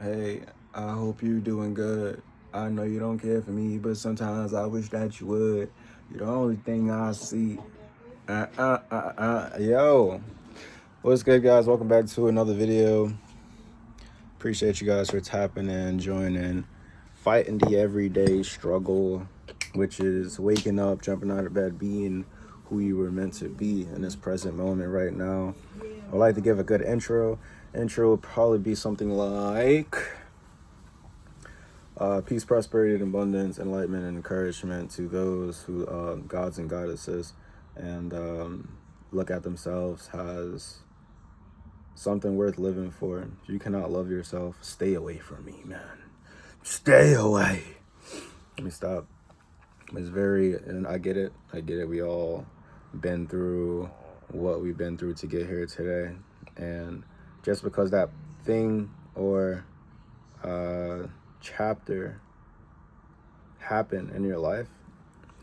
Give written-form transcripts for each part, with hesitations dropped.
Hey, I hope you doing good. I know you don't care for me, but sometimes I wish that you would. You're the only thing I see. Yo, what's good, guys? Welcome back to another video. Appreciate you guys for tapping in, joining, fighting the everyday struggle, which is waking up, jumping out of bed, being who you were meant to be in this present moment right now. I'd like to give a good intro. Intro would probably be something like peace, prosperity, and abundance, enlightenment, and encouragement to those who, gods and goddesses, and look at themselves as something worth living for. If you cannot love yourself, stay away from me, man. Stay away. Let me stop. It's very, and I get it. We all been through what we've been through to get here today. And just because that thing or chapter happened in your life,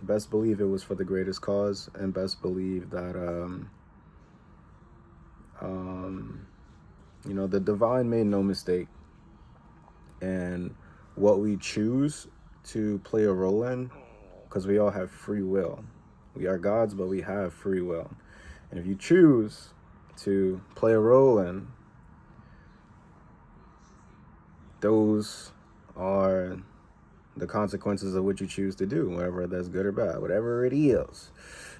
best believe it was for the greatest cause, and best believe that the divine made no mistake, and what we choose to play a role in, because we all have free will. We are gods, but we have free will. And if you choose to play a role in, those are the consequences of what you choose to do, whether that's good or bad, whatever it is.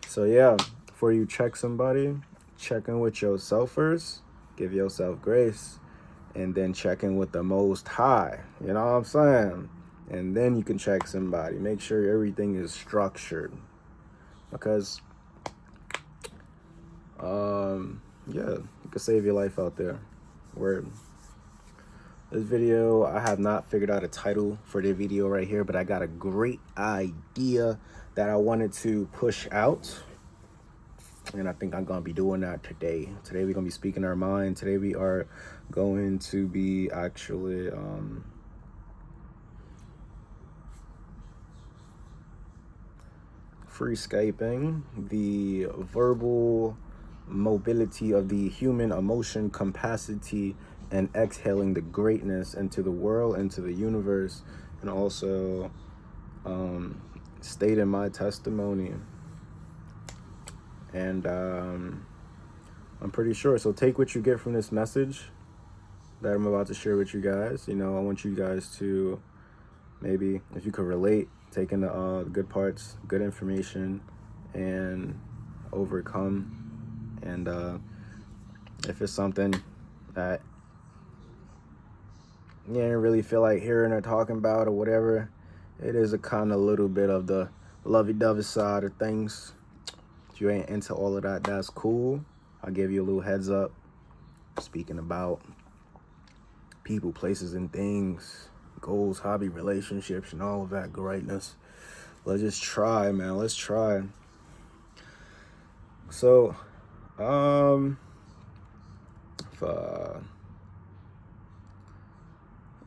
So yeah, before you check somebody, check in with yourself first, give yourself grace, and then check in with the Most High. You know what I'm saying? And then you can check somebody. Make sure everything is structured, because yeah, it could save your life out there. Word. This video, I have not figured out a title for the video right here, but I got a great idea that I wanted to push out. And I think I'm going to be doing that today. Today we're going to be speaking our mind. Today we are going to be actually freescaping the verbal mobility of the human emotion capacity, and exhaling the greatness into the world, into the universe, and also stating my testimony. And I'm pretty sure. So take what you get from this message that I'm about to share with you guys. I want you guys to maybe, if you could relate, take in the good parts, good information, and overcome. And if it's something that you didn't really feel like hearing or talking about or whatever, it is a kind of little bit of the lovey-dovey side of things. If you ain't into all of that, that's cool. I'll give you a little heads up. Speaking about people, places, and things, goals, hobby, relationships, and all of that greatness. Let's just try, man. Let's try. So,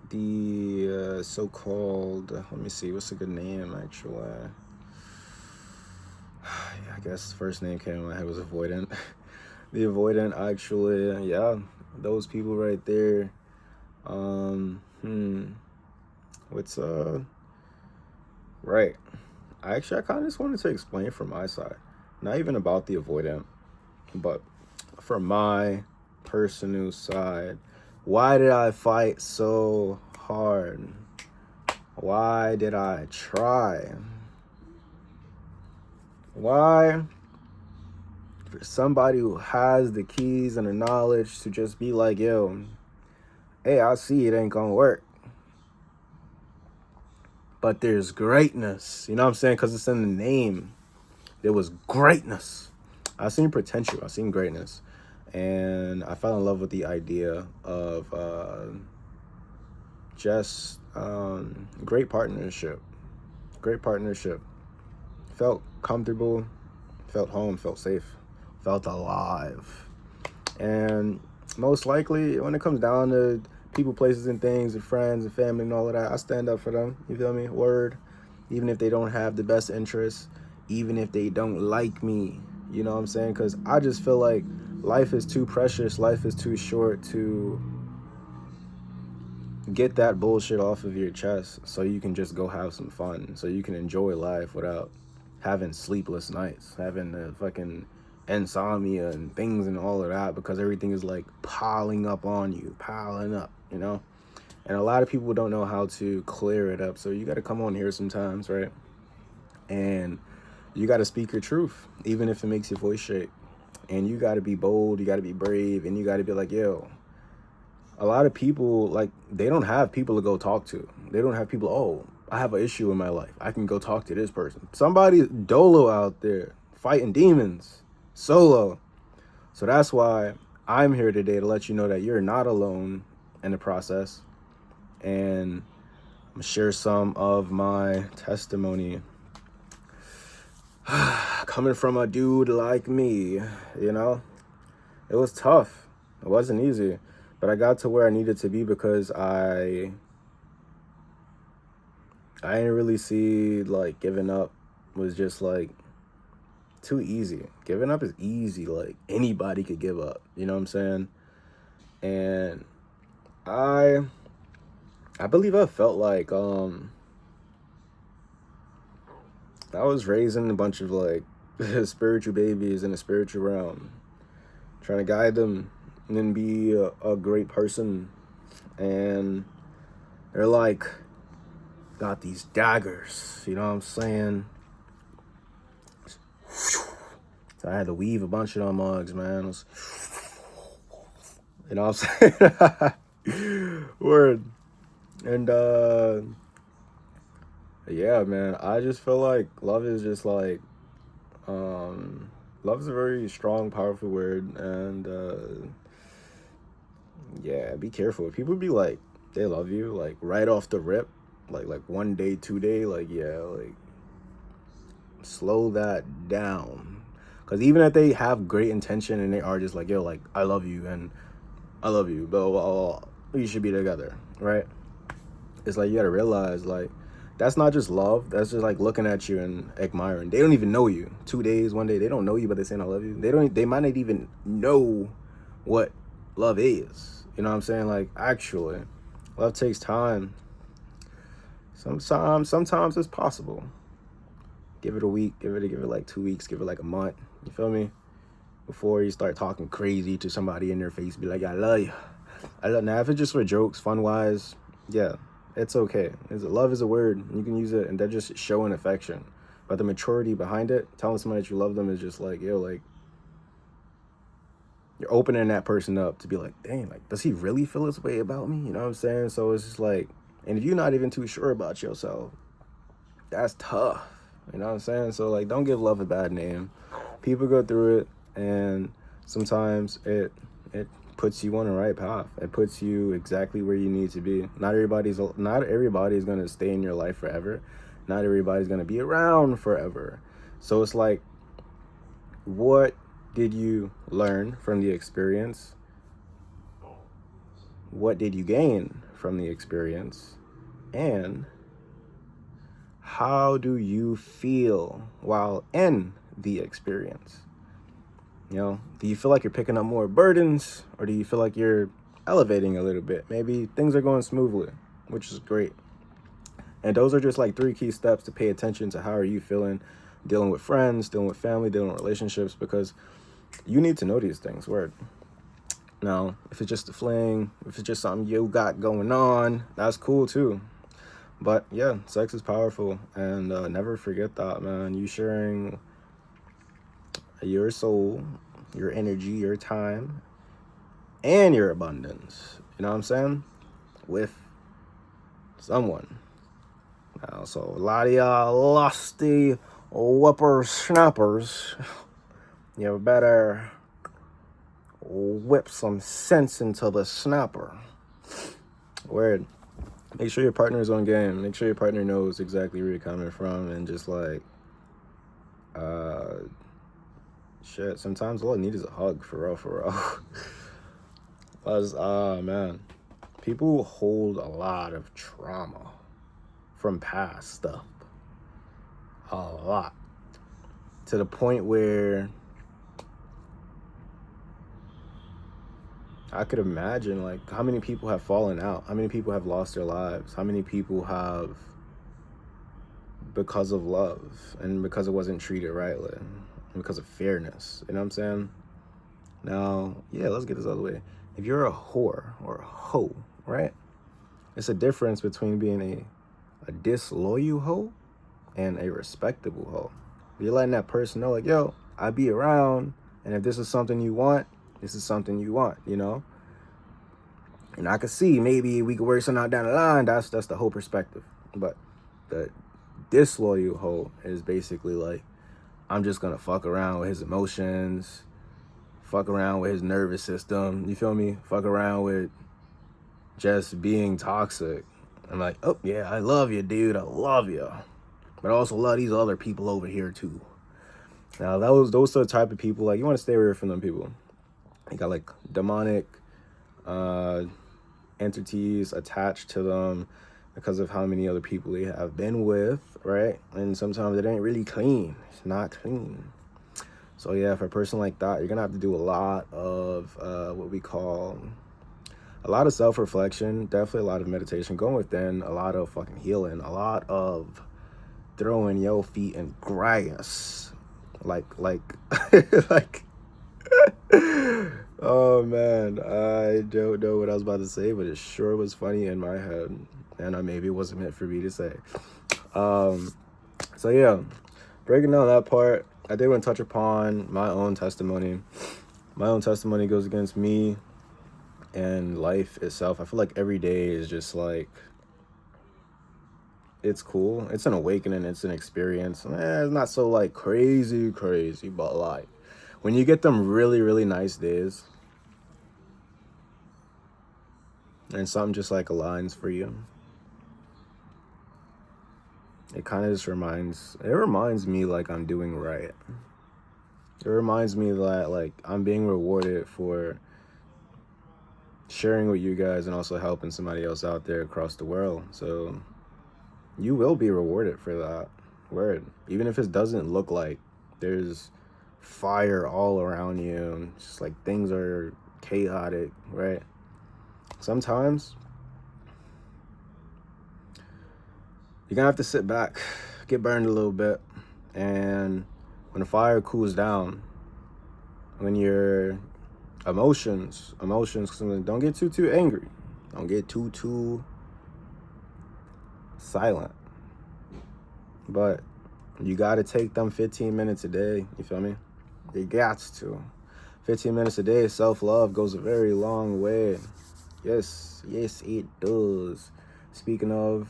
the so-called, let me see, what's a good name, actually? Yeah, I guess first name came in my head was Avoidant. The Avoidant, actually, yeah, those people right there. What's right. I kind of just wanted to explain from my side, not even about the Avoidant, but from my personal side. Why did I fight so hard? Why did I try? Why? For somebody who has the keys and the knowledge to just be like, yo, hey, I see it ain't gonna work, but there's greatness. You know what I'm saying? Because it's in the name. There was greatness. I seen potential. I seen greatness. And I fell in love with the idea of just great partnership. Great partnership. Felt comfortable, felt home, felt safe, felt alive. And most likely, when it comes down to people, places, and things, and friends, and family, and all of that, I stand up for them. You feel me? Word. Even if they don't have the best interests, even if they don't like me, you know what I'm saying? Because I just feel like life is too precious, life is too short to get that bullshit off of your chest so you can just go have some fun, so you can enjoy life without having sleepless nights, having the fucking insomnia and things and all of that, because everything is like piling up on you, piling up, you know? And a lot of people don't know how to clear it up. So you got to come on here sometimes, right? And you got to speak your truth, even if it makes your voice shake. And you got to be bold, you got to be brave, and you got to be like, yo, a lot of people, like, they don't have people to go talk to. They don't have people, oh, I have an issue in my life, I can go talk to this person. Somebody dolo out there fighting demons solo. So that's why I'm here today, to let you know that you're not alone in the process. And I'm gonna share some of my testimony coming from a dude like me. You know, it was tough, it wasn't easy, but I got to where I needed to be because I didn't really see like giving up was just like too easy. Giving up is easy, like anybody could give up, you know what I'm saying? And I believe I felt like I was raising a bunch of like spiritual babies in the spiritual realm, trying to guide them and then be a great person. And they're like, got these daggers, you know what I'm saying? So I had to weave a bunch of them mugs, man. It was, you know what I'm saying? Word. And yeah, man, I just feel like love is just like, love is a very strong, powerful word. And yeah, be careful. People be like, they love you, like right off the rip, like 1 day, 2 day, like, yeah, like slow that down. Because even if they have great intention and they are just like, yo, like, I love you and I love you, blah, blah, blah, blah, we should be together, right? It's like, you gotta realize, like, that's not just love. That's just like looking at you and admiring. They don't even know you. 2 days, 1 day, they don't know you, but they're saying I love you. They might not even know what love is. You know what I'm saying? Like, actually, love takes time. Sometimes it's possible. Give it a week, give it like 2 weeks, give it like a month. You feel me? Before you start talking crazy to somebody in their face, be like, I love you. I love. Now, if it's just for jokes, fun wise, yeah, it's okay. Love is a word. You can use it, and they're just showing affection. But the maturity behind it, telling somebody that you love them, is just like, yo, like, you're opening that person up to be like, dang, like, does he really feel this way about me? You know what I'm saying? So it's just like, and if you're not even too sure about yourself, that's tough. You know what I'm saying? So, like, don't give love a bad name. People go through it, and sometimes it puts you on the right path. It puts you exactly where you need to be. Not everybody's going to stay in your life forever. Not everybody's going to be around forever. So it's like, what did you learn from the experience? What did you gain from the experience? And how do you feel while in the experience? You know, do you feel like you're picking up more burdens, or do you feel like you're elevating a little bit? Maybe things are going smoothly, which is great. And those are just like 3 key steps to pay attention to. How are you feeling dealing with friends, dealing with family, dealing with relationships, because you need to know these things. Word. Now, if it's just a fling, if it's just something you got going on, that's cool too. But yeah, sex is powerful, and never forget that, man. You sharing your soul, your energy, your time, and your abundance, you know what I'm saying, with someone. Now, so a lot of y'all lusty whippersnappers, you better whip some sense into the snapper. Word. Make sure your partner is on game. Make sure your partner knows exactly where you're coming from, and just like, shit, sometimes all I need is a hug, for real, for real. Because, man, people hold a lot of trauma from past stuff. A lot. To the point where I could imagine, like, how many people have fallen out, how many people have lost their lives, how many people have, because of love and because it wasn't treated rightly, and because of fairness. You know what I'm saying? Now, yeah, let's get this out of the way. If you're a whore or a hoe, right? It's a difference between being a disloyal hoe and a respectable hoe. You're letting that person know, like, yo, I be around, and if this is something you want, this is something you want, you know? And I could see maybe we could work something out down the line. That's the whole perspective. But the disloyal hoe is basically like, I'm just gonna fuck around with his emotions, fuck around with his nervous system, you feel me? Fuck around with just being toxic. I'm like, oh yeah, I love you, dude, I love you. But I also love these other people over here too. Now those are the type of people, like, you want to stay away from them people. You got like demonic entities attached to them because of how many other people they have been with, right? And sometimes it ain't really clean. It's not clean. So yeah, for a person like that, you're gonna have to do a lot of what we call a lot of self-reflection, definitely a lot of meditation, going within, a lot of fucking healing, a lot of throwing your feet in grass, like like oh man, I don't know what I was about to say, but it sure was funny in my head, and maybe it wasn't meant for me to say. So yeah, breaking down that part, I did want to touch upon my own testimony. My own testimony goes against me and life itself. I feel like every day is just like, it's cool. It's an awakening. It's an experience. It's not so like crazy, but like when you get them really, really nice days and something just like aligns for you, it kind of just reminds me like I'm doing right. It reminds me that like I'm being rewarded for sharing with you guys and also helping somebody else out there across the world. So you will be rewarded for that. Word. Even if it doesn't look like there's fire all around you, just like things are chaotic, right? Sometimes you're gonna have to sit back, get burned a little bit, and when the fire cools down, when your emotions, don't get too angry, don't get too silent, but you gotta take them 15 minutes a day, you feel me? You got to. 15 minutes a day, self-love goes a very long way. Yes, it does. Speaking of,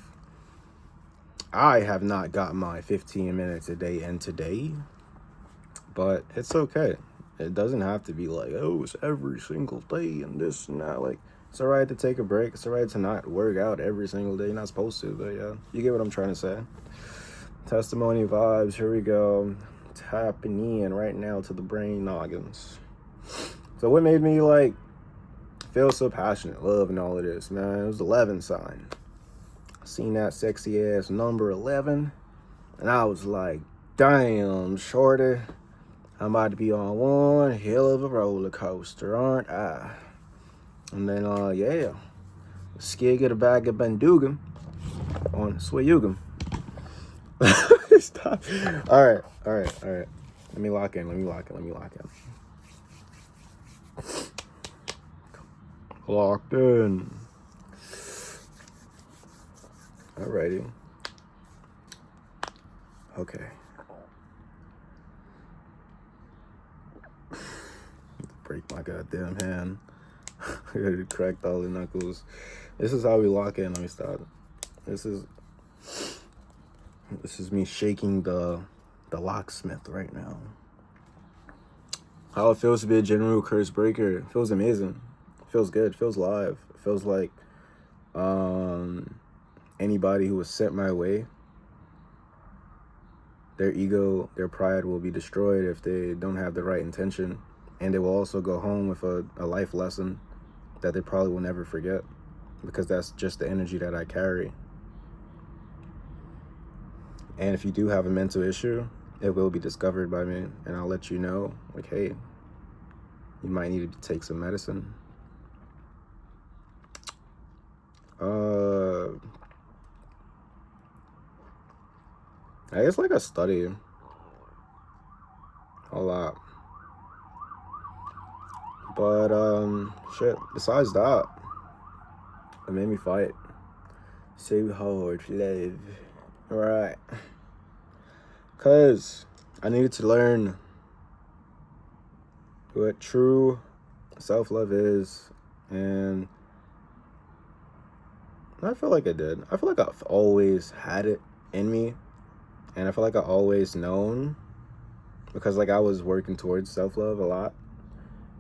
I have not got my 15 minutes a day in today, but it's okay. It doesn't have to be like, oh, it's every single day and this and that. Like, it's all right to take a break. It's all right to not work out every single day. You're not supposed to, but yeah, you get what I'm trying to say. Testimony vibes, here we go. Tapping in right now to the brain noggins. So what made me like feel so passionate, love and all of this, man? It was the 11 sign. Seen that sexy ass number 11, and I was like, damn, shorty, I'm about to be on one hell of a roller coaster, aren't I? And then yeah, skig a bag of Bandugan on Swayugam. Stop. All right. Let me lock in. Locked in. Alrighty. Okay. Break my goddamn hand. I cracked all the knuckles. This is how we lock in. Let me start. This is me shaking the locksmith right now. How it feels to be a general curse breaker. It feels amazing. It feels good. It feels live. It feels like anybody who was sent my way, their ego, their pride will be destroyed if they don't have the right intention. And they will also go home with a life lesson that they probably will never forget, because that's just the energy that I carry. And if you do have a mental issue, it will be discovered by me, and I'll let you know, like, hey, you might need to take some medicine. Uh, I guess like I study a lot, but shit. Besides that, it made me fight so hard for love. Right, cause I needed to learn what true self-love is, and I feel like I did. I feel like I've always had it in me, and I feel like I always known, because like I was working towards self-love a lot,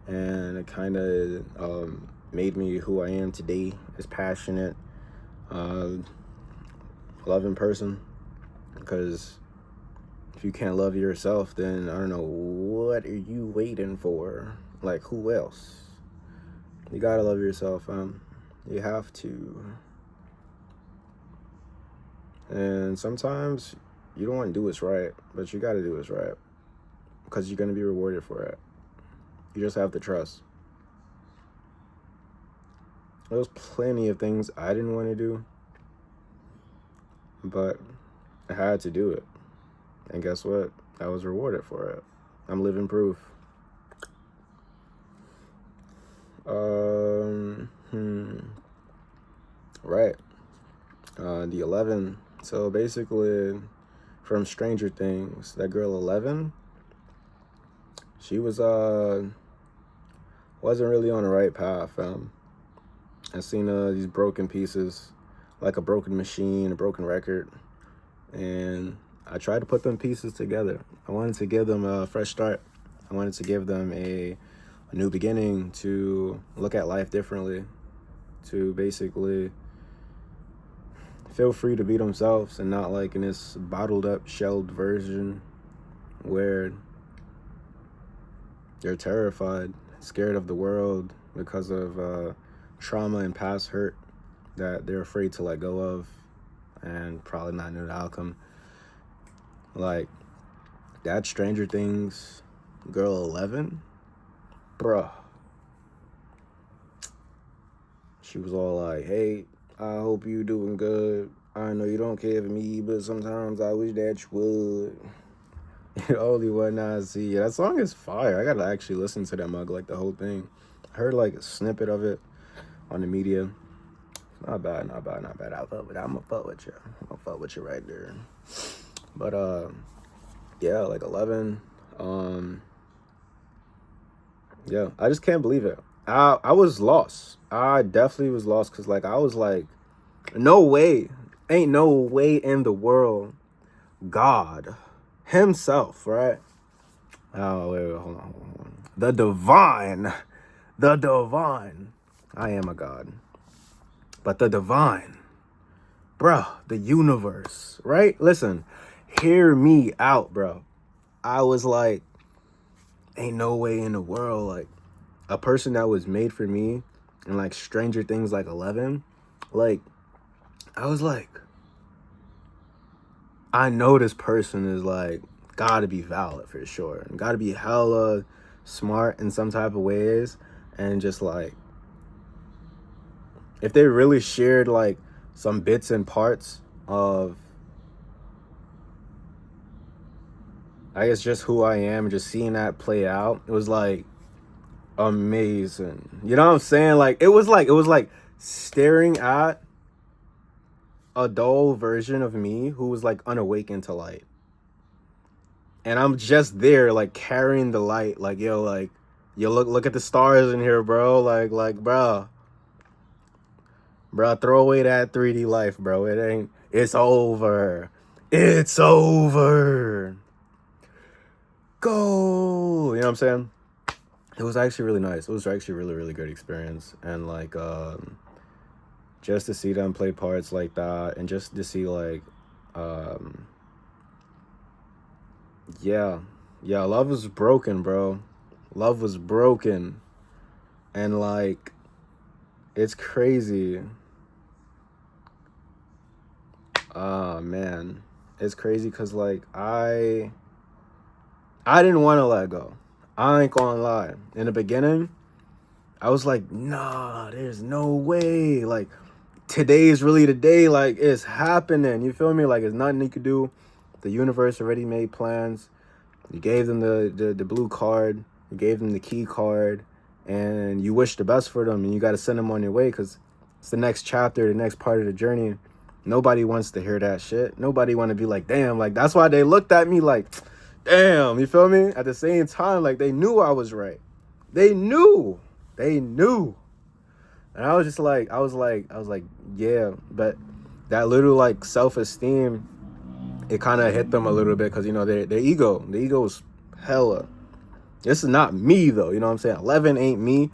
and it kind of made me who I am today, as passionate, uh, loving person. Because if you can't love yourself, then I don't know, what are you waiting for? Like, who else? You gotta love yourself. You have to. And sometimes you don't want to do what's right, but you gotta do what's right, because you're gonna be rewarded for it. You just have to trust. There was plenty of things I didn't want to do, but I had to do it. And guess what? I was rewarded for it. I'm living proof. Right. The 11. So basically, from Stranger Things, that girl 11, she was wasn't really on the right path. I seen these broken pieces, like a broken machine, a broken record, and I tried to put them pieces together. I wanted to give them a fresh start. I wanted to give them a new beginning, to look at life differently, to basically feel free to be themselves, and not like in this bottled up, shelled version where they're terrified, scared of the world because of trauma and past hurt that they're afraid to let go of, and probably not know the outcome. Like, that Stranger Things girl 11, bruh. She was all like, hey, I hope you doing good. I know you don't care for me, but sometimes I wish that you would. The only one I see. That song is fire. I gotta actually listen to that mug, like the whole thing. I heard like a snippet of it on the media. Not bad, not bad, not bad. I'm gonna fuck with you. I'm gonna fuck with you right there. But yeah, like 11. Yeah, I just can't believe it. I was lost. I definitely was lost, because like I was like, no way, ain't no way in the world, God himself, right? Oh, wait, hold on. The divine. I am a God. But the divine, bro, the universe, right? Listen, hear me out, bro. I was like, ain't no way in the world, like, a person that was made for me, and like Stranger Things, like 11, like, I was like, I know this person is like, gotta be valid for sure, and gotta be hella smart in some type of ways, and just like, if they really shared like some bits and parts of, I guess, just who I am, and just seeing that play out, it was like amazing. You know what I'm saying? Like it was like staring at a dull version of me who was like unawakened to light. And I'm just there, like carrying the light, like, yo, look at the stars in here, bro. Bro, throw away that 3D life, bro. It's over. It's over. Go. You know what I'm saying? It was actually really nice. It was actually a really, really good experience. And like, just to see them play parts like that, and just to see like, yeah, love was broken, bro. Love was broken. And like, it's crazy. Man, it's crazy, because like I didn't want to let go. I ain't gonna lie. In the beginning, I was like, nah, there's no way. Like, today is really the day. Like, it's happening. You feel me? Like, it's nothing you could do. The universe already made plans. You gave them the blue card. You gave them the key card. And you wish the best for them. And you got to send them on your way because it's the next chapter, the next part of the journey. Nobody wants to hear that shit. Nobody want to be like, damn. Like, that's why they looked at me like, damn. You feel me? At the same time, like, they knew I was right. They knew. And I was just like, yeah. But that little, like, self-esteem, it kind of hit them a little bit because, you know, their ego is hella. This is not me, though. You know what I'm saying? 11 ain't me,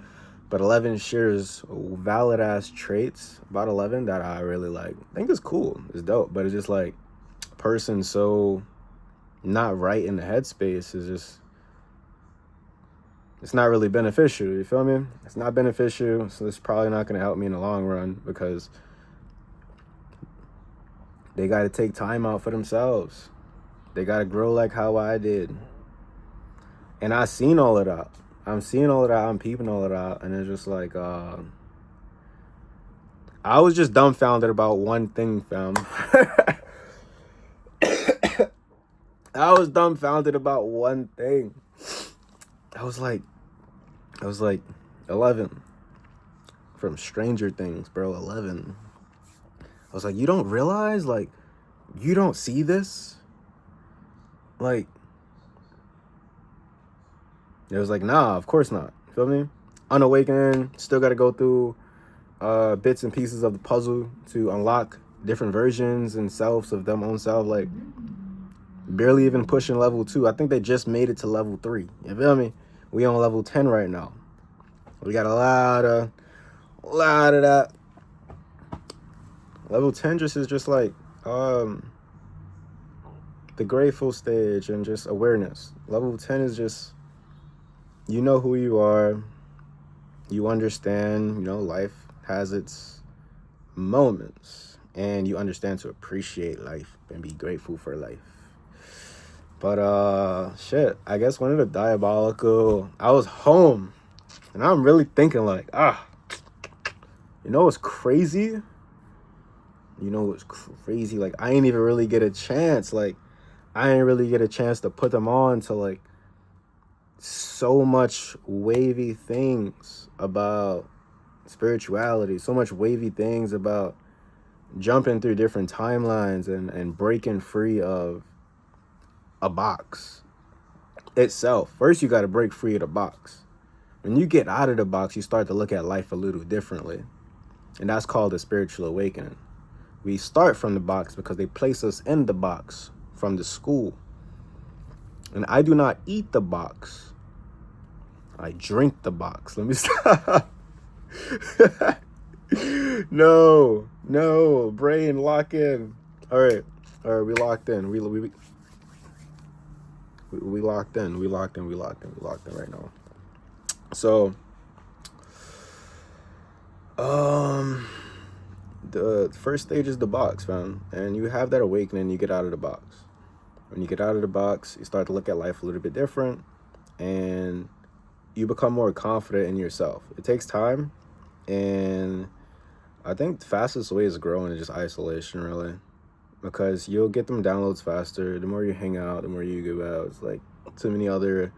but 11 shares valid-ass traits about 11 that I really like. I think it's cool. It's dope. But it's just like, person so not right in the headspace is just, it's not really beneficial. You feel me? It's not beneficial, so it's probably not going to help me in the long run because they got to take time out for themselves. They got to grow like how I did. And I seen all of that. I'm seeing all of that. I'm peeping all of that. And it's just like, I was just dumbfounded about one thing, fam. I was dumbfounded about one thing. I was like 11 from Stranger Things, bro. 11. I was like, you don't realize, like, you don't see this, like. It was like, nah, of course not. Feel me? Unawakened, still got to go through bits and pieces of the puzzle to unlock different versions and selves of them own self. Like, barely even pushing level 2. I think they just made it to level 3. You feel me? We on level 10 right now. We got a lot of that. Level 10 just is just like the grateful stage and just awareness. Level 10 is just, you know who you are. You understand, you know, life has its moments. And you understand to appreciate life and be grateful for life. But, shit, I guess one of the diabolical, I was home. And I'm really thinking like, you know what's crazy? Like, I ain't even really get a chance. Like, I ain't really get a chance to put them on to, like, so much wavy things about spirituality, so much wavy things about jumping through different timelines and breaking free of a box itself. First, you got to break free of the box. When you get out of the box, you start to look at life a little differently. And that's called a spiritual awakening. We start from the box because they place us in the box from the school. And I do not eat the box. I drink the box. Let me stop. No, brain, lock in. All right, we locked in. We locked in. We locked in right now. So, the first stage is the box, fam. And you have that awakening, you get out of the box. When you get out of the box, you start to look at life a little bit different, and you become more confident in yourself. It takes time, and I think the fastest way is growing is just isolation, really. Because you'll get them downloads faster. The more you hang out, the more you give out. It's like too many other,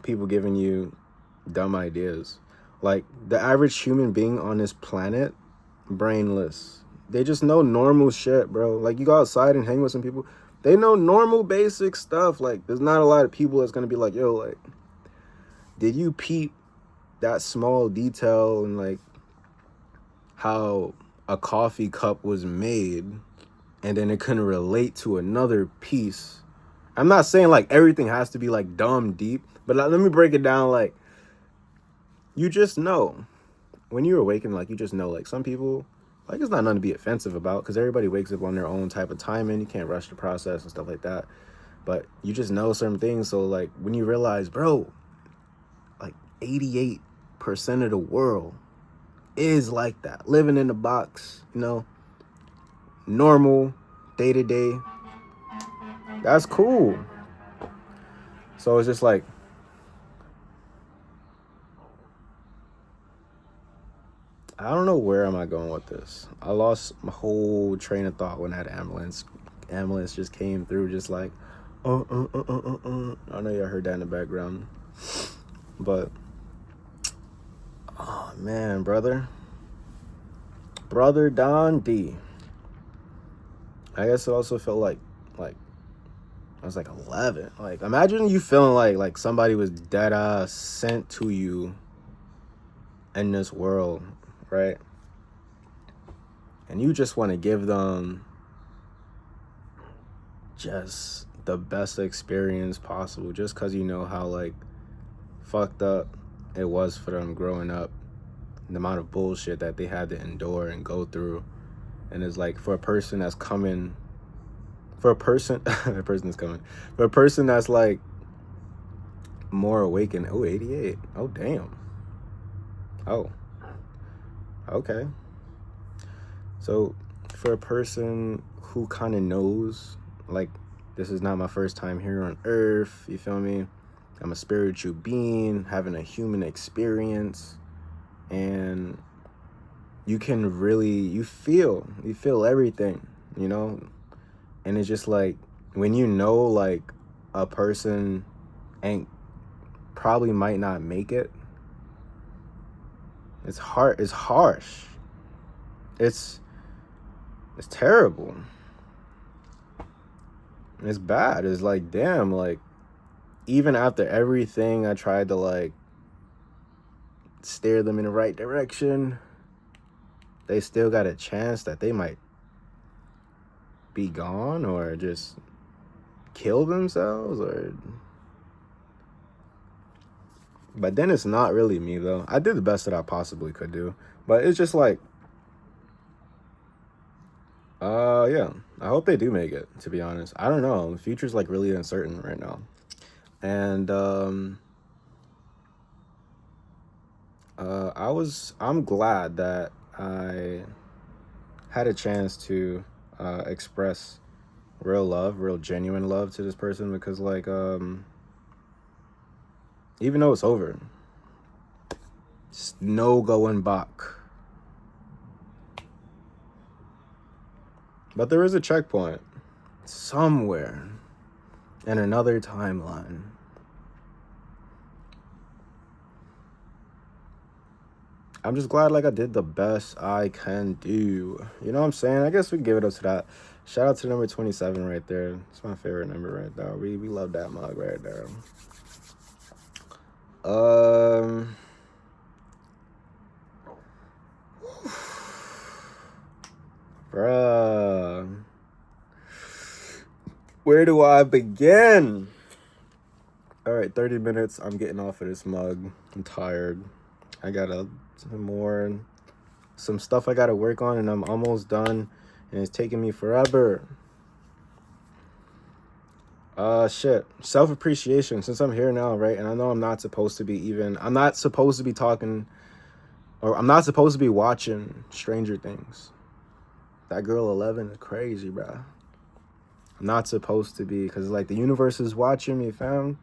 people giving you dumb ideas. Like, the average human being on this planet, brainless. They just know normal shit, bro. Like, you go outside and hang with some people, they know normal basic stuff. Like, there's not a lot of people that's gonna be like, yo, like, did you peep that small detail and, like, how a coffee cup was made and then it couldn't relate to another piece? I'm not saying, like, everything has to be, like, dumb deep, but, like, let me break it down. Like, you just know. When you awaken, like, you just know, like, some people, like, it's not nothing to be offensive about because everybody wakes up on their own type of timing. You can't rush the process and stuff like that. But you just know certain things. So, like, when you realize, bro, like, 88% of the world is like that. Living in the box, normal, day-to-day. That's cool. So it's just like, I don't know where am I going with this. I lost my whole train of thought when that ambulance just came through, just like, I know y'all heard that in the background, but oh man, brother Don D. I guess it also felt like I was like 11. Like, imagine you feeling like somebody was dead ass sent to you in this world, right? And you just want to give them just the best experience possible, just because you know how like fucked up it was for them growing up, the amount of bullshit that they had to endure and go through. And it's like, for a person that's coming, for a person a person that's coming for a person that's like more awakened. Oh, 88. Oh, damn. Oh, okay. So for a person who kind of knows, like, this is not my first time here on earth, you feel me? I'm a spiritual being having a human experience, and you can really, you feel everything, you know? And it's just like, when you know like a person ain't probably might not make it, it's hard, it's harsh, it's terrible, it's bad. It's like, damn, like, even after everything I tried to like steer them in the right direction, they still got a chance that they might be gone or just kill themselves. Or but then it's not really me though. I did the best that I possibly could do, but it's just like, yeah, I hope they do make it, to be honest. I don't know, the future's like really uncertain right now. And I'm glad that I had a chance to express real love, real genuine love to this person, because like even though it's over, it's no going back. But there is a checkpoint somewhere in another timeline. I'm just glad like I did the best I can do. You know what I'm saying? I guess we can give it up to that. Shout out to number 27 right there. It's my favorite number right there. We love that mug right there. Bruh. Where do I begin? All right, 30 minutes. I'm getting off of this mug. I'm tired. I got some stuff I gotta work on, and I'm almost done, and it's taking me forever. Shit. Self-appreciation. Since I'm here now, right? And I know I'm not supposed to be talking, or I'm not supposed to be watching Stranger Things. That girl 11 is crazy, bruh. I'm not supposed to be, because like the universe is watching me, fam.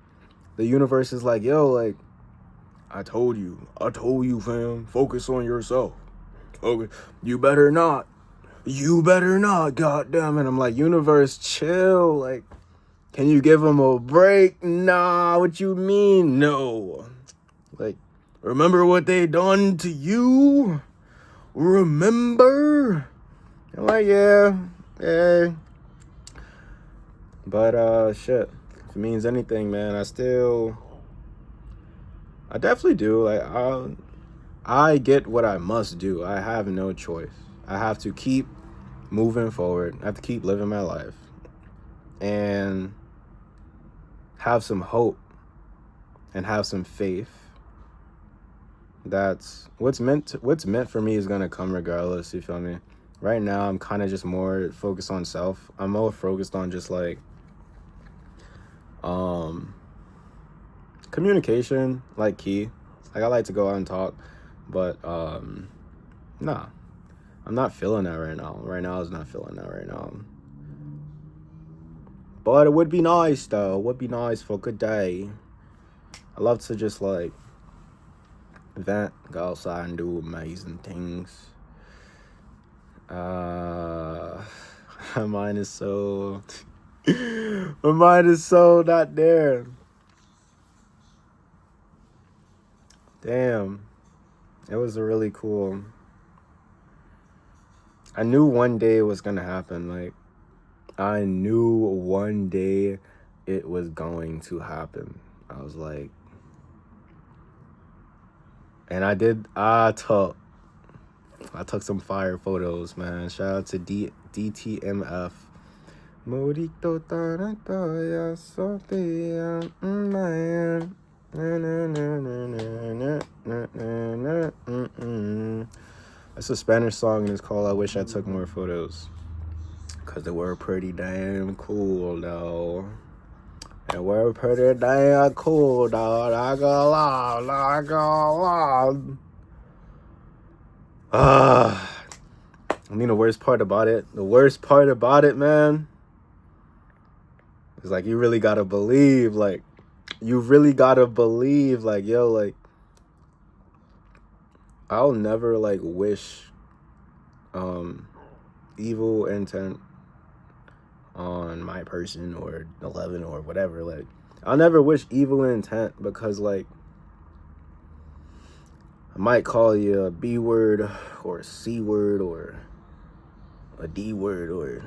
The universe is like, yo, like, I told you, fam. Focus on yourself. Okay, you better not, goddamn it. I'm like, universe, chill. Like, can you give him a break? Nah, what you mean? No. Like, remember what they done to you? Remember? I'm like, yeah. But, shit. If it means anything, man, I definitely do. Like, I get what I must do. I have no choice. I have to keep moving forward. I have to keep living my life. And have some hope. And have some faith. That's what's meant for me is gonna come regardless, you feel me? Right now I'm kind of just more focused on self. I'm more focused on just like communication, like key. Like, I like to go out and talk, but nah, I'm not feeling that right now. Right now is not feeling that right now. But it would be nice though. It would be nice for a good day. I love to just like vent, go outside and do amazing things. My mind is so my mind is so not there. Damn. It was a really cool. I knew one day it was gonna happen. Like, I knew one day it was going to happen. I was like, and I took some fire photos, man. Shout out to DTMF. Morito Tarantaya Sophia, man. It's a Spanish song and it's called I Wish I Took More Photos. Because they were pretty damn cool, though. They were pretty damn cool, though. Not gonna lie, not gonna lie. I mean, the worst part about it, man, is like, you really gotta believe, like, yo, like, I'll never, like, wish evil intent on my person or 11 or whatever. Like, I'll never wish evil intent because, like, I might call you a B word or a C word or a D word, or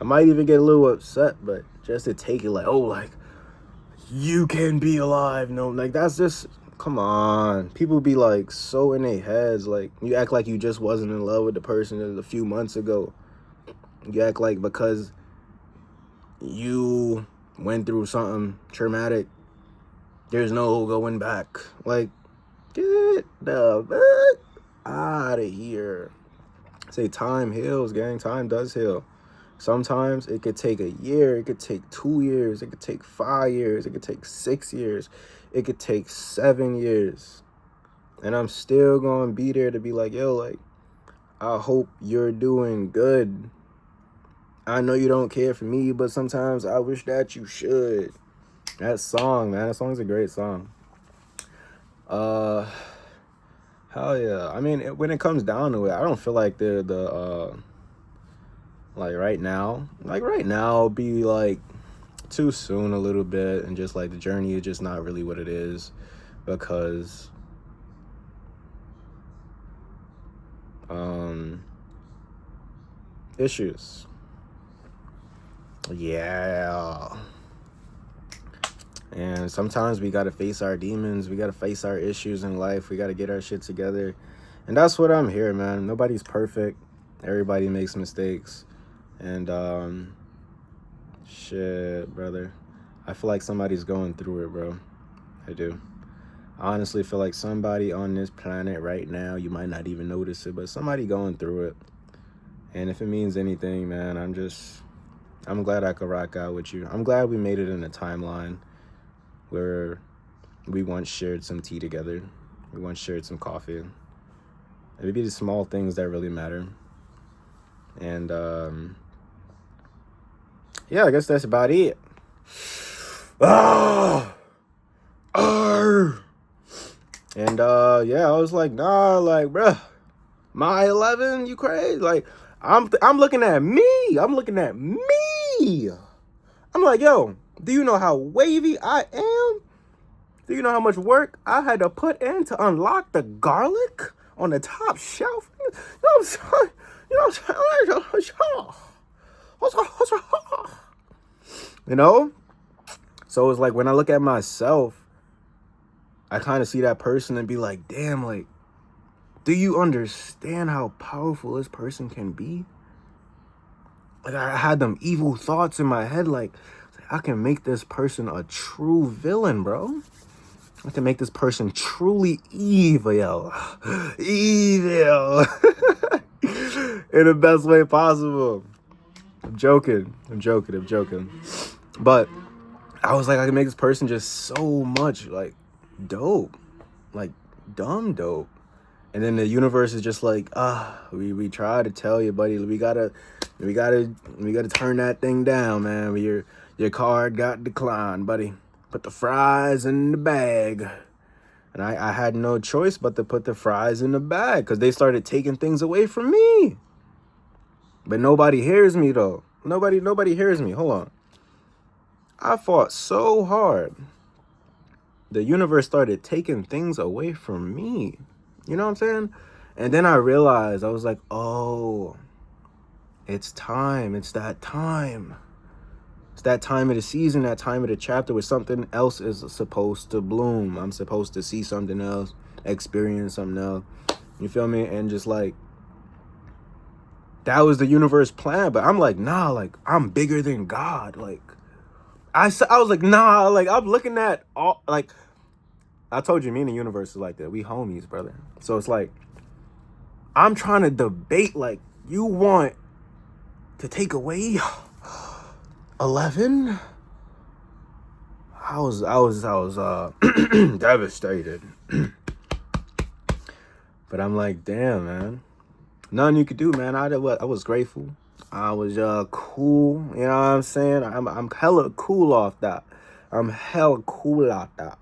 I might even get a little upset, but just to take it like, oh, like, you can be alive. No, like, that's just, come on. People be like so in their heads. Like, you act like you just wasn't in love with the person a few months ago. You act like because you went through something traumatic, there's no going back. Like, get the fuck out of here. Say time heals, gang. Time does heal. Sometimes it could take a year, it could take 2 years, it could take 5 years, it could take 6 years, it could take 7 years. And I'm still gonna be there to be like, yo, like, I hope you're doing good. I know you don't care for me, but sometimes I wish that you should. That song, man, that song's a great song. Hell yeah. I mean, when it comes down to it, I don't feel like like right now be like too soon a little bit, and just like the journey is just not really what it is, because issues. Yeah. And sometimes we gotta face our demons, we gotta face our issues in life, we gotta get our shit together. And that's what I'm here, man. Nobody's perfect. Everybody makes mistakes. And shit, brother, I feel like somebody's going through it, bro. I do. I honestly feel like somebody on this planet right now, you might not even notice it, but somebody going through it. And if it means anything, man, I'm glad I could rock out with you. I'm glad we made it in a timeline where we once shared some tea together. We once shared some coffee. It'd be the small things that really matter. And yeah, I guess that's about it. And yeah, I was like, nah, like, bruh, my 11, you crazy? Like, I'm looking at me. I'm like, yo, do you know how wavy I am? Do you know how much work I had to put in to unlock the garlic on the top shelf? You know what I'm saying? You know? So it's like, when I look at myself, I kind of see that person and be like, damn, like, do you understand how powerful this person can be? Like, I had them evil thoughts in my head, like, I can make this person a true villain, bro. I can make this person truly evil. Evil. In the best way possible. I'm joking. But I was like, I can make this person just so much, like, dope. Like, dumb dope. And then the universe is just like, we try to tell you, buddy, we gotta turn that thing down, man. Your card got declined, buddy. Put the fries in the bag. And I had no choice but to put the fries in the bag because they started taking things away from me. But nobody hears me, though. Nobody hears me. Hold on. I fought so hard. The universe started taking things away from me. You know what I'm saying? And then I realized, I was like, oh, it's time. It's that time. It's that time of the season, that time of the chapter where something else is supposed to bloom. I'm supposed to see something else, experience something else. You feel me? And just like, that was the universe plan. But I'm like, nah, like, I'm bigger than God. Like, I was like, nah, like, I'm looking at all, like, I told you, me and the universe is like that. We homies, brother. So it's like, I'm trying to debate, like, you want to take away 11? I was devastated. But I'm like, damn, man. Nothing you could do, man. I was grateful. I was cool. You know what I'm saying? I'm hella cool off that. I'm hella cool off that.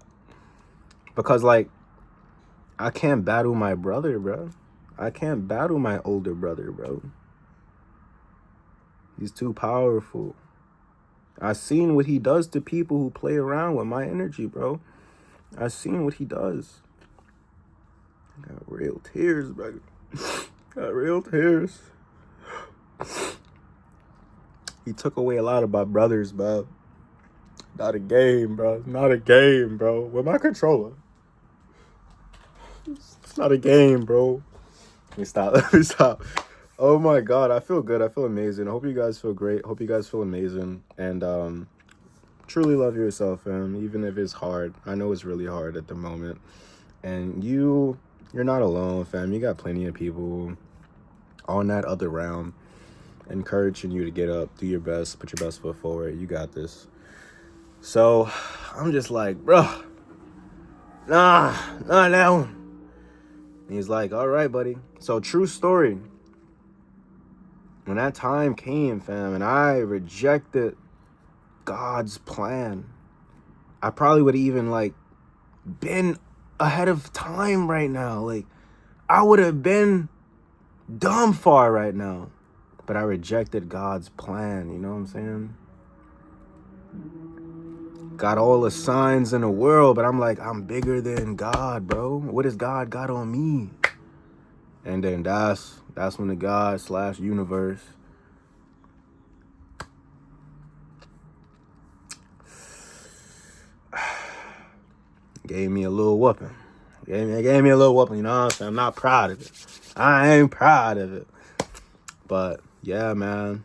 Because, like, I can't battle my brother, bro. I can't battle my older brother, bro. He's too powerful. I've seen what he does to people who play around with my energy, bro. I've seen what he does. I got real tears, bro. Got real tears. He took away a lot of my brothers, bro. Not a game, bro. Not a game, bro. With my controller. It's not a game, bro. Let me stop. Let me stop. Oh my God, I feel good. I feel amazing. I hope you guys feel great. Hope you guys feel amazing. And truly love yourself, fam. Even if it's hard. I know it's really hard at the moment. And you're not alone, fam. You got plenty of people on that other realm encouraging you to get up, do your best, put your best foot forward. You got this. So I'm just like, bro, nah, not that one. And he's like, all right, buddy. So true story. When that time came, fam, and I rejected God's plan, I probably would have even, like, been ahead of time right now. Like, I would have been dumb far right now. But I rejected God's plan, you know what I'm saying? Got all the signs in the world, but I'm like, I'm bigger than God, bro. What has God got on me? And then that's when the God/universe gave me a little whooping. Gave me a little whooping, you know what I'm saying? I'm not proud of it. I ain't proud of it. But yeah, man.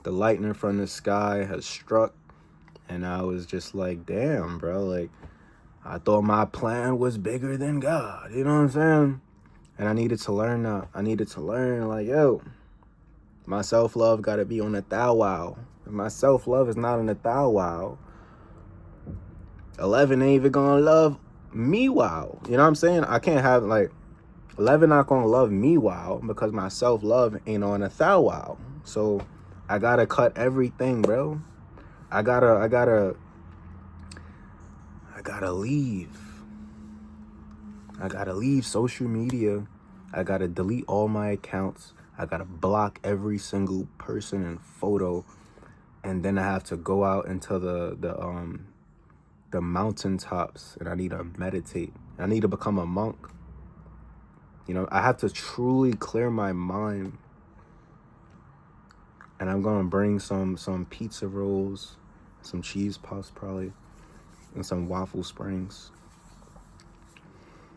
The lightning from the sky has struck. And I was just like, damn, bro. Like, I thought my plan was bigger than God. You know what I'm saying? And I needed to learn that. I needed to learn, like, yo, my self-love got to be on the thou wow. If my self-love is not on the thou wow, 11 ain't even going to love me wow. You know what I'm saying? I can't have, like, 11 not going to love me wow because my self-love ain't on a thou wow. So I got to cut everything, bro. I gotta leave. I gotta leave social media. I gotta delete all my accounts. I gotta block every single person and photo. And then I have to go out into the mountaintops and I need to meditate. I need to become a monk. You know, I have to truly clear my mind. And I'm gonna bring some pizza rolls, some cheese puffs probably, and some waffle springs.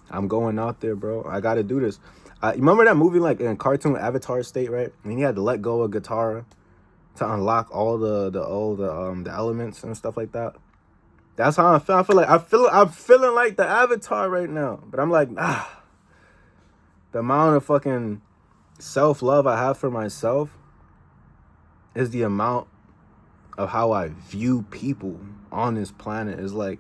I'm going out there, bro. I gotta do this. You remember that movie, like in cartoon Avatar State, right? And he had to let go of Katara to unlock all the elements and stuff like that. That's how I feel. I'm feeling like the Avatar right now. But I'm like, the amount of fucking self-love I have for myself is the amount of how I view people on this planet. Is like,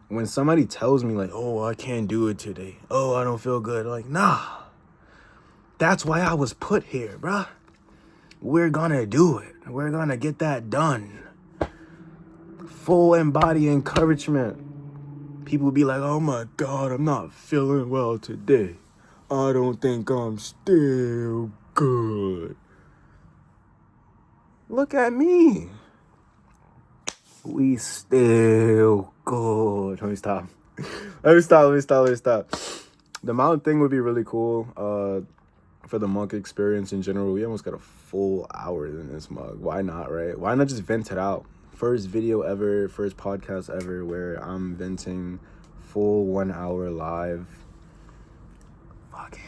when somebody tells me, like, oh, I can't do it today. Oh, I don't feel good. Like, nah. That's why I was put here, bruh. We're gonna do it. We're gonna get that done. Full and body encouragement. People be like, oh my God, I'm not feeling well today. I don't think I'm still good. Look at me. We still good. Let me stop. Let me stop. The mountain thing would be really cool. For the monk experience in general, we almost got a full hour in this mug. Why not, right? Why not just vent it out? First video ever, first podcast ever where I'm venting full 1 hour live. Fuck it.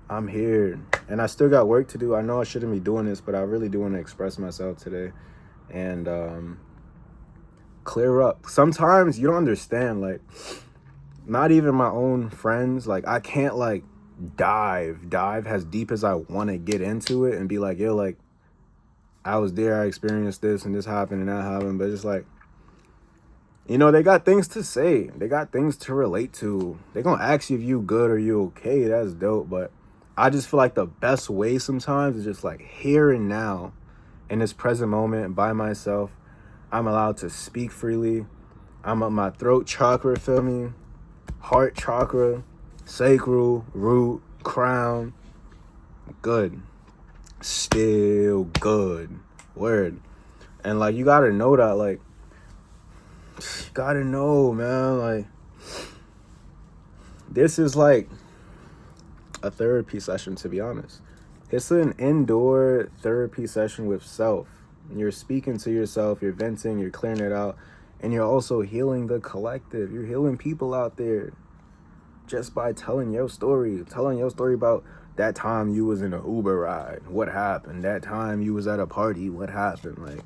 I'm here. And I still got work to do. I know I shouldn't be doing this, but I really do want to express myself today. And clear up. Sometimes you don't understand, like, not even my own friends, like, I can't, like, dive as deep as I want to get into it and be like, yo, like, I was there, I experienced this and this happened and that happened, but it's like, you know, they got things to say, they got things to relate to, they gonna ask you if you good or you okay. That's dope. But I just feel like the best way sometimes is just like here and now in this present moment by myself. I'm allowed to speak freely. I'm at my throat chakra, feel me, heart chakra, sacral, root, crown, good, still good, word. And like, you gotta know that, like, you gotta know, man, like, this is like a therapy session, to be honest. It's an indoor therapy session with self. You're speaking to yourself, you're venting, you're clearing it out, and you're also healing the collective. You're healing people out there just by telling your story about that time you was in an Uber ride, what happened, that time you was at a party, what happened. Like,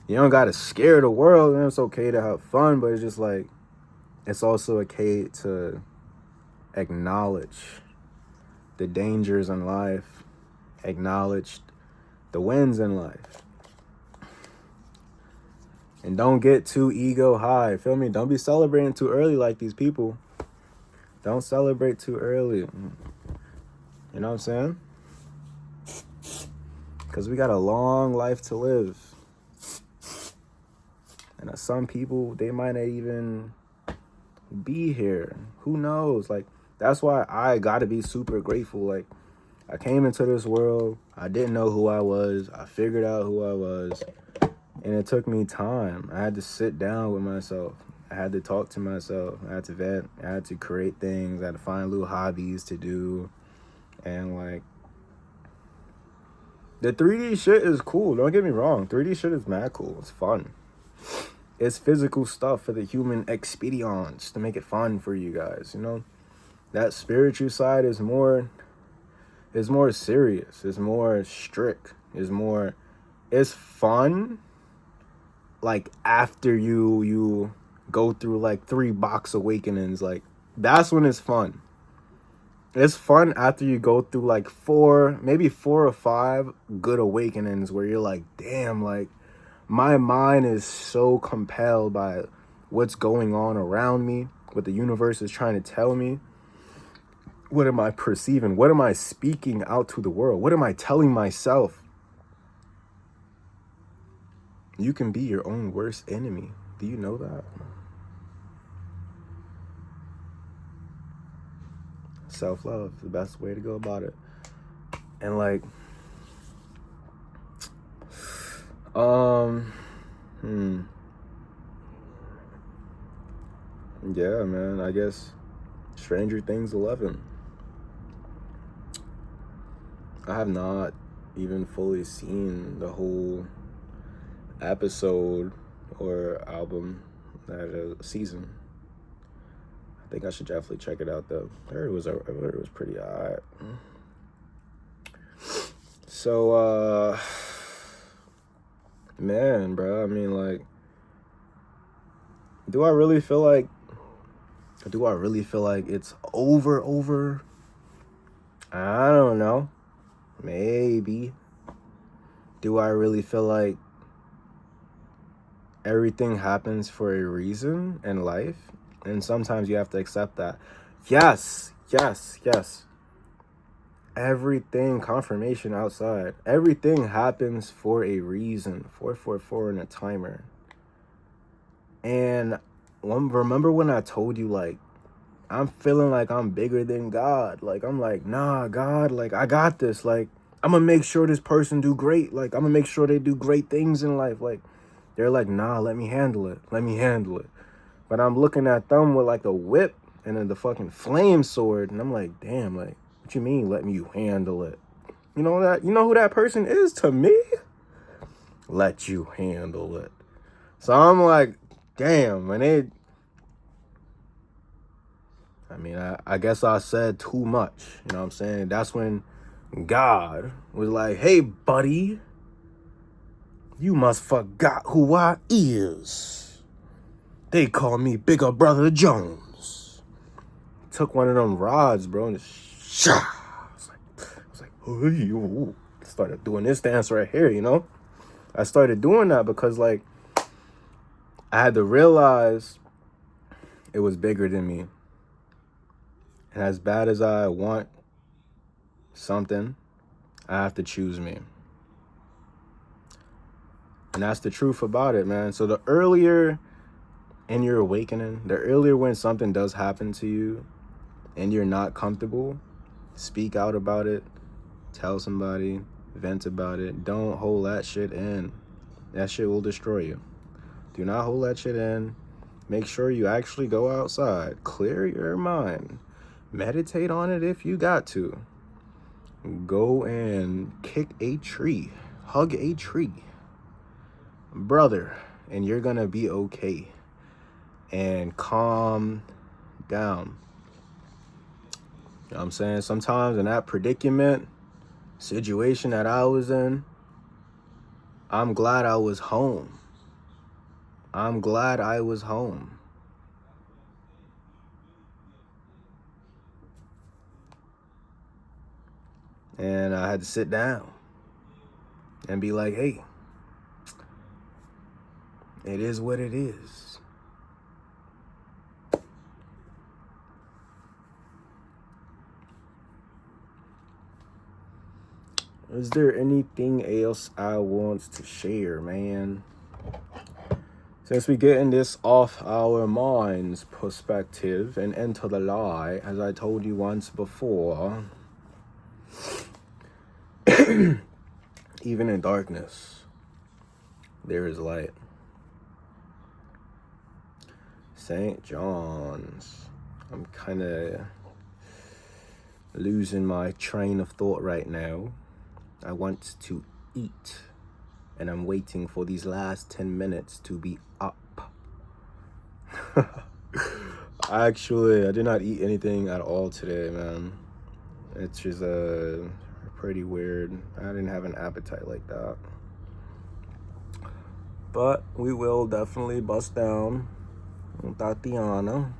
you don't gotta scare the world, and it's okay to have fun, but it's just like, it's also okay to acknowledge the dangers in life, acknowledge the wins in life, and don't get too ego high, feel me? Don't be celebrating too early like these people. Don't celebrate too early. You know what I'm saying? Because we got a long life to live. And some people, they might not even be here. Who knows? Like, that's why I got to be super grateful. Like, I came into this world. I didn't know who I was. I figured out who I was. And it took me time. I had to sit down with myself. I had to talk to myself. I had to vent. I had to create things. I had to find little hobbies to do. And like, the 3D shit is cool. Don't get me wrong. 3D shit is mad cool. It's fun. It's physical stuff for the human experience to make it fun for you guys, you know? That spiritual side is more serious. It's more strict. It's fun. Like, after you go through like 3 box awakenings, like, that's when it's fun. It's fun after you go through like 4 or 5 good awakenings where you're like, damn, like, my mind is so compelled by what's going on around me, what the universe is trying to tell me. What am I perceiving? What am I speaking out to the world? What am I telling myself? You can be your own worst enemy. Do you know that? Self-love is the best way to go about it. And like, yeah, man, I guess Stranger Things 11. I have not even fully seen the whole episode or album, that season. I think I should definitely check it out though. I heard it was pretty alright. So man, bro, I mean, like, do I really feel like it's over? I don't know. Maybe. Do I really feel like everything happens for a reason in life? And sometimes you have to accept that. Yes. Everything, confirmation outside. Everything happens for a reason. 444 and a timer. And remember when I told you, like, I'm feeling like I'm bigger than God. Like, I'm like, nah, God, like, I got this. Like, I'm gonna make sure this person do great. Like, I'm gonna make sure they do great things in life. Like, they're like, nah, let me handle it. Let me handle it. But I'm looking at them with like a whip and then the fucking flame sword. And I'm like, damn, like, what you mean let me handle it? You know who that person is to me? Let you handle it. So I'm like, damn, man, I guess I said too much. You know what I'm saying? That's when God was like, hey, buddy, you must forgot who I is. They call me Bigger Brother Jones. Took one of them rods, bro, and just shah. I was like, hey, started doing this dance right here, you know? I started doing that because, like, I had to realize it was bigger than me. And as bad as I want something, I have to choose me. And that's the truth about it, man. So the earlier in your awakening, the earlier when something does happen to you and you're not comfortable, speak out about it, tell somebody, vent about it. Don't hold that shit in. That shit will destroy you. Do not hold that shit in. Make sure you actually go outside. Clear your mind. Meditate on it if you got to. Go and kick a tree. Hug a tree. Brother, and you're gonna be okay. And calm down. You know what I'm saying? Sometimes in that predicament, situation that I was in, I'm glad I was home. I'm glad I was home. And I had to sit down and be like, hey, it is what it is. Is there anything else I want to share, man? Since we getting this off our mind's perspective and into the lie, as I told you once before, even in darkness, there is light. St. John's. I'm kind of losing my train of thought right now. I want to eat, and I'm waiting for these last 10 minutes to be up. Actually, I did not eat anything at all today, man. It's just pretty weird. I didn't have an appetite like that. But we will definitely bust down on Tatiana.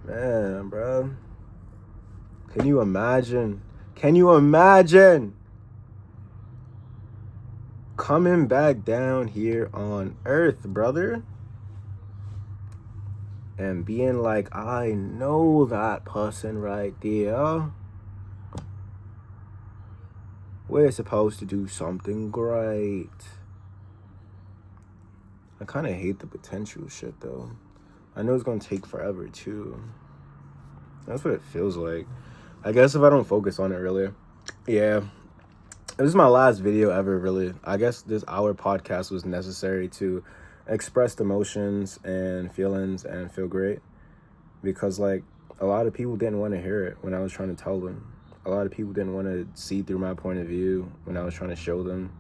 Man, bro. Can you imagine? Can you imagine coming back down here on Earth, brother? And being like, I know that person right there. We're supposed to do something great. I kind of hate the potential shit, though. I know it's going to take forever, too. That's what it feels like. I guess if I don't focus on it, really. Yeah. This is my last video ever, really. I guess this hour podcast was necessary to express emotions and feelings and feel great. Because, like, a lot of people didn't want to hear it when I was trying to tell them. A lot of people didn't want to see through my point of view when I was trying to show them.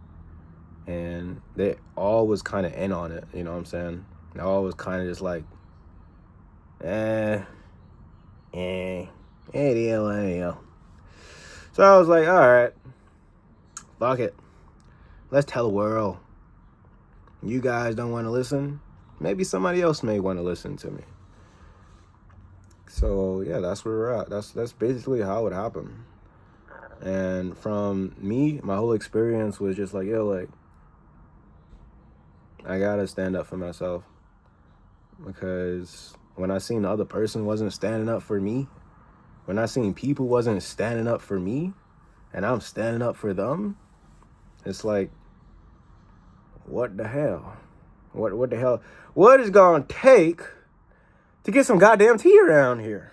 And they all was kind of in on it, you know what I'm saying? They all was kind of just like, anyhow. So I was like, all right, fuck it. Let's tell the world. You guys don't want to listen? Maybe somebody else may want to listen to me. So yeah, that's where we're at. That's basically how it happened. And from me, my whole experience was just like, yo, like, I gotta stand up for myself. Because when I seen the other person wasn't standing up for me, when I seen people wasn't standing up for me, and I'm standing up for them, it's like, what the hell? What the hell? What is gonna take to get some goddamn tea around here?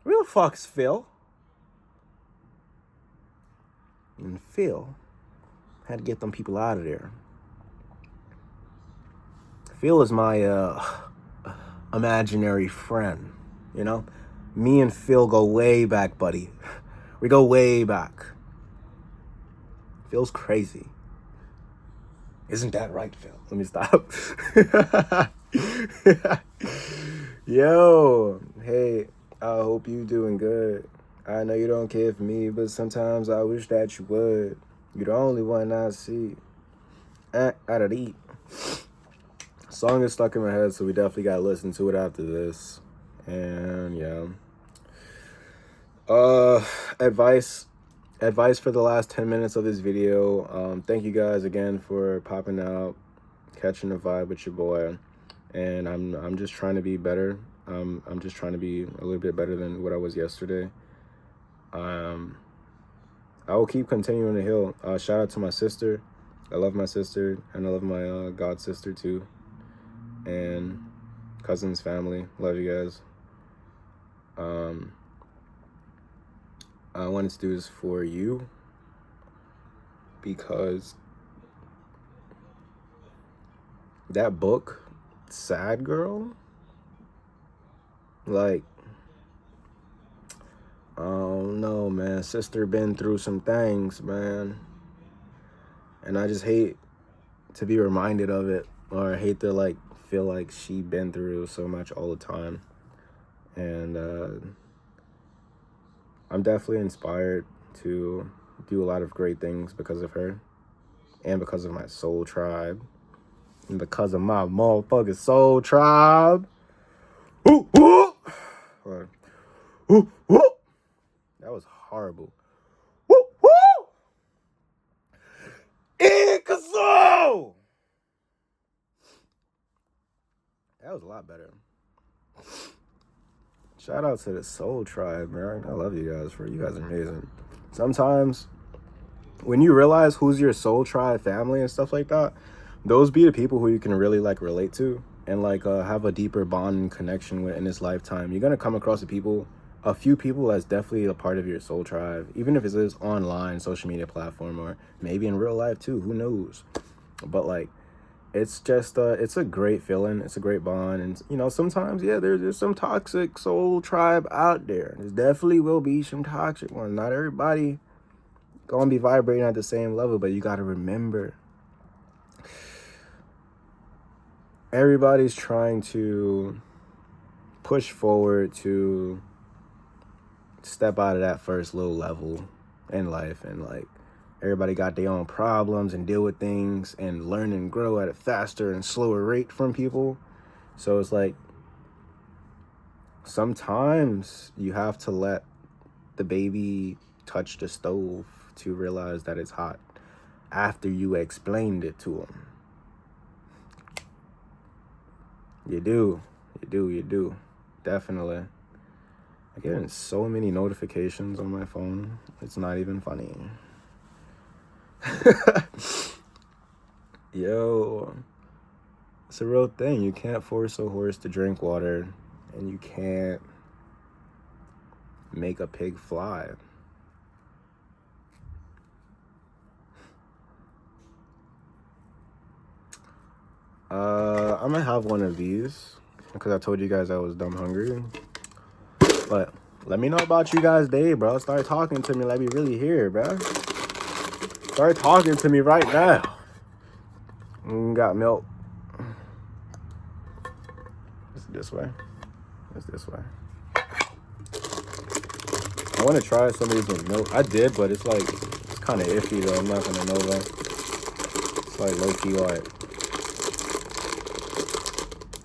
Where the fuck's Phil? And Phil had to get them people out of there. Phil is my imaginary friend, you know? Me and Phil go way back, buddy. We go way back. Phil's crazy. Isn't that right, Phil? Let me stop. Yo, hey, I hope you doing good. I know you don't care for me, but sometimes I wish that you would. You're the only one I see. Out of eat. Song is stuck in my head, so we definitely gotta listen to it after this. And yeah. Advice for the last 10 minutes of this video. Thank you guys again for popping out, catching the vibe with your boy. And I'm just trying to be better. I'm just trying to be a little bit better than what I was yesterday. I will keep continuing to heal. Shout out to my sister. I love my sister, and I love my god sister too. And cousins, family. Love you guys. I wanted to do this for you because that book, Sad Girl, like, oh no, man, sister been through some things, man, and I just hate to be reminded of it, or I hate to like feel like she been through so much all the time. And I'm definitely inspired to do a lot of great things because of her, and because of my soul tribe, and because of my motherfucking soul tribe. Ooh, ooh. Ooh, ooh. That was horrible. Woo, woo! Ikazo! That was a lot better. Shout out to the Soul Tribe, man. I love you guys. You guys are amazing. Sometimes when you realize who's your Soul Tribe family and stuff like that, those be the people who you can really like relate to and like have a deeper bond and connection with in this lifetime. You're gonna come across a few people that's definitely a part of your Soul Tribe, even if it is online, social media platform, or maybe in real life too. Who knows? But like, it's just it's a great feeling. It's a great bond. And you know, sometimes, yeah, there's some toxic soul tribe out there. There definitely will be some toxic ones. Not everybody gonna be vibrating at the same level, but you gotta remember, everybody's trying to push forward to step out of that first low level in life, and like, everybody got their own problems and deal with things and learn and grow at a faster and slower rate from people. So it's like, sometimes you have to let the baby touch the stove to realize that it's hot after you explained it to them. You do. Definitely. I'm getting so many notifications on my phone. It's not even funny. Yo, it's a real thing. You can't force a horse to drink water, and you can't make a pig fly. I'm gonna have one of these because I told you guys I was dumb hungry. But let me know about you guys' day, bro. Start talking to me. Let me really hear, bro. Start talking to me right now. Got milk. Is it this way? It's this way. I want to try some of these with milk. I did, but it's like, it's kind of iffy though. I'm not gonna know though. It's like low key like,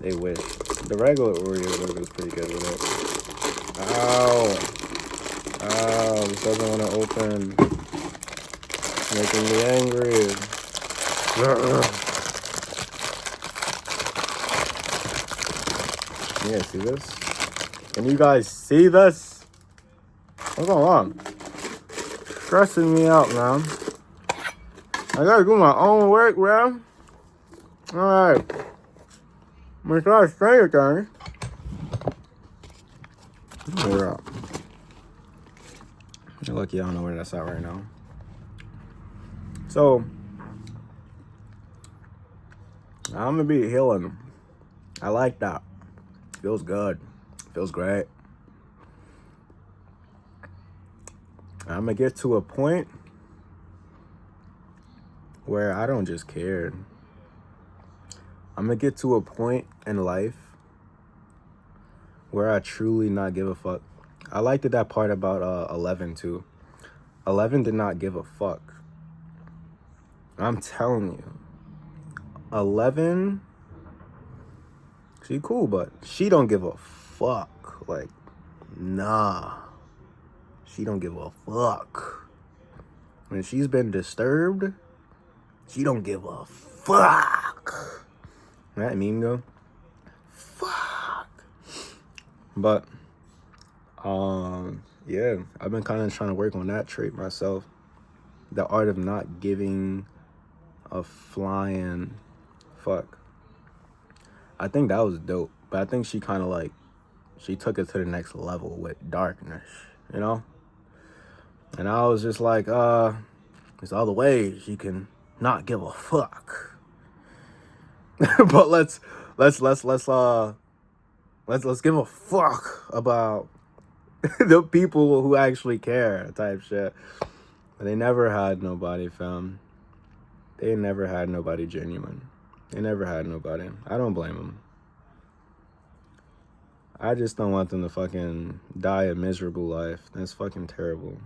they wish. The regular Oreo was pretty good with it. Ow. This doesn't want to open. It's making me angry. Yeah, see this? Can you guys see this? What's going on? Stressing me out, man. I gotta do my own work, bro. Alright. I'm gonna try Stranger Things. Yeah. You're lucky I don't know where that's at right now. So, I'm gonna be healing. I like that. Feels good. Feels great. I'm gonna get to a point where I don't just care. I'm gonna get to a point in life where I truly not give a fuck. I liked that part about 11 too. 11 did not give a fuck. I'm telling you. 11, she cool, but she don't give a fuck. Like, nah. She don't give a fuck. When she's been disturbed, she don't give a fuck. That meme go? Fuck. But, yeah, I've been kind of trying to work on that trait myself. The art of not giving a flying fuck. I think that was dope. But I think she kind of like, she took it to the next level with darkness, you know? And I was just like, there's other ways you can not give a fuck. But let's give a fuck about the people who actually care type shit. But they never had nobody, fam. They never had nobody genuine. They never had nobody. I don't blame them. I just don't want them to fucking die a miserable life. That's fucking terrible.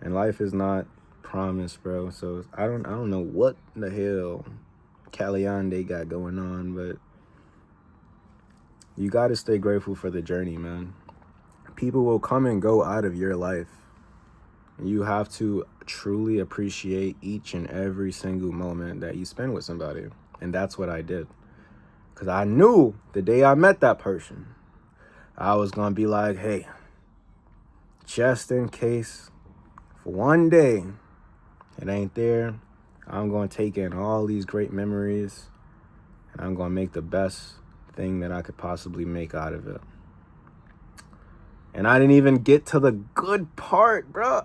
And life is not promised, bro. So I don't know what the hell Caliande got going on, but you got to stay grateful for the journey, man. People will come and go out of your life. You have to truly appreciate each and every single moment that you spend with somebody. And that's what I did. Because I knew the day I met that person, I was going to be like, hey, just in case for one day it ain't there, I'm going to take in all these great memories and I'm going to make the best thing that I could possibly make out of it. And I didn't even get to the good part, bro.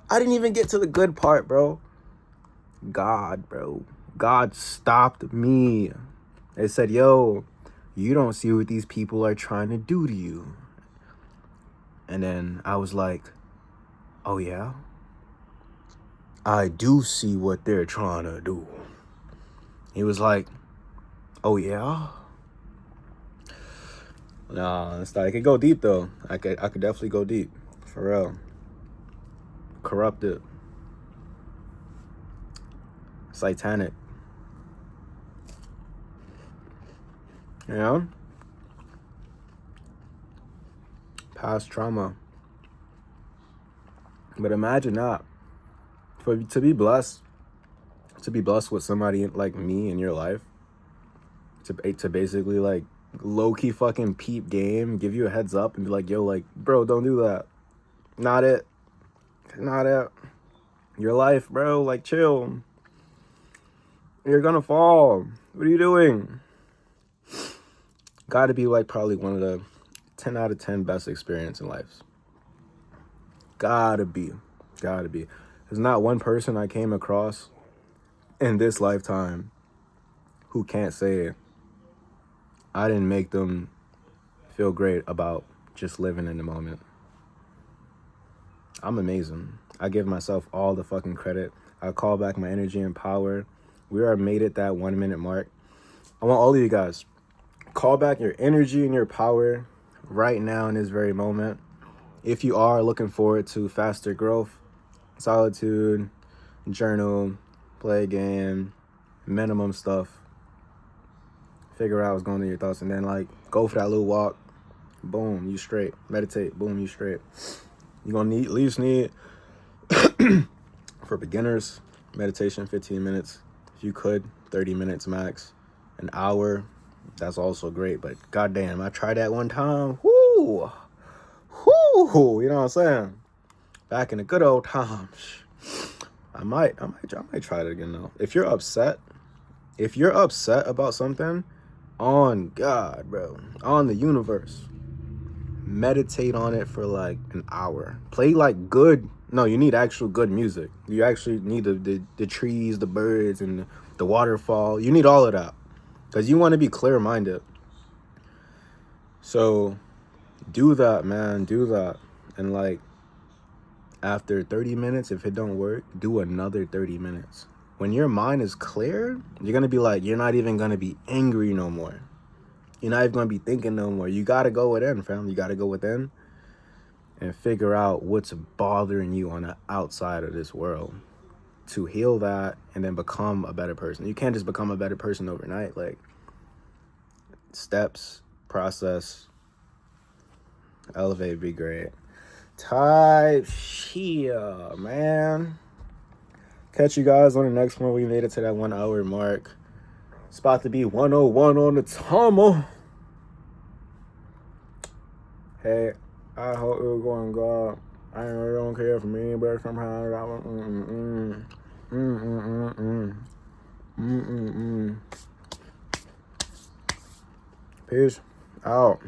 God stopped me. They said, yo, you don't see what these people are trying to do to you. And then I was like, oh yeah? I do see what they're trying to do. He was like, oh yeah? Nah, it's like, it could go deep though. I could definitely go deep. For real. Corrupted. Satanic. You know? Past trauma. But imagine that. To be blessed with somebody like me in your life, to basically like low-key fucking peep game, give you a heads up and be like, yo, like, bro, don't do that. Not it. Your life, bro, like, chill. You're gonna fall. What are you doing? Gotta be like probably one of the 10 out of 10 best experience in life. Gotta be. There's not one person I came across in this lifetime who can't say I didn't make them feel great about just living in the moment. I'm amazing. I give myself all the fucking credit. I call back my energy and power. We are made at that 1 minute mark. I want all of you guys, call back your energy and your power right now in this very moment. If you are looking forward to faster growth, solitude, journal, play a game, minimum stuff, figure out what's going on in your thoughts, and then like go for that little walk, boom, you straight. Meditate, boom, you straight. You're gonna need, at least need for beginners, meditation 15 minutes. If you could, 30 minutes max. An hour, that's also great. But goddamn, I tried that one time. Whoo, you know what I'm saying? Back in the good old times. I might try it again though. If you're upset If you're upset about something, on God, bro, on the universe, meditate on it for like an hour. Play like good. No, you need actual good music. You actually need the trees, the birds, and the waterfall. You need all of that because you want to be clear-minded. So do that, man. Do that. And like after 30 minutes, if it don't work, do another 30 minutes. When your mind is clear, you're going to be like, you're not even going to be angry no more. You're not even going to be thinking no more. You got to go within, fam. You got to go within and figure out what's bothering you on the outside of this world to heal that and then become a better person. You can't just become a better person overnight. Like, steps, process, elevate, be great. Type shit, man. Catch you guys on the next one. We made it to that 1 hour mark. It's about to be 101 on the timer. Hey, I hope you're going God. I really don't care for me, but somehow Peace out.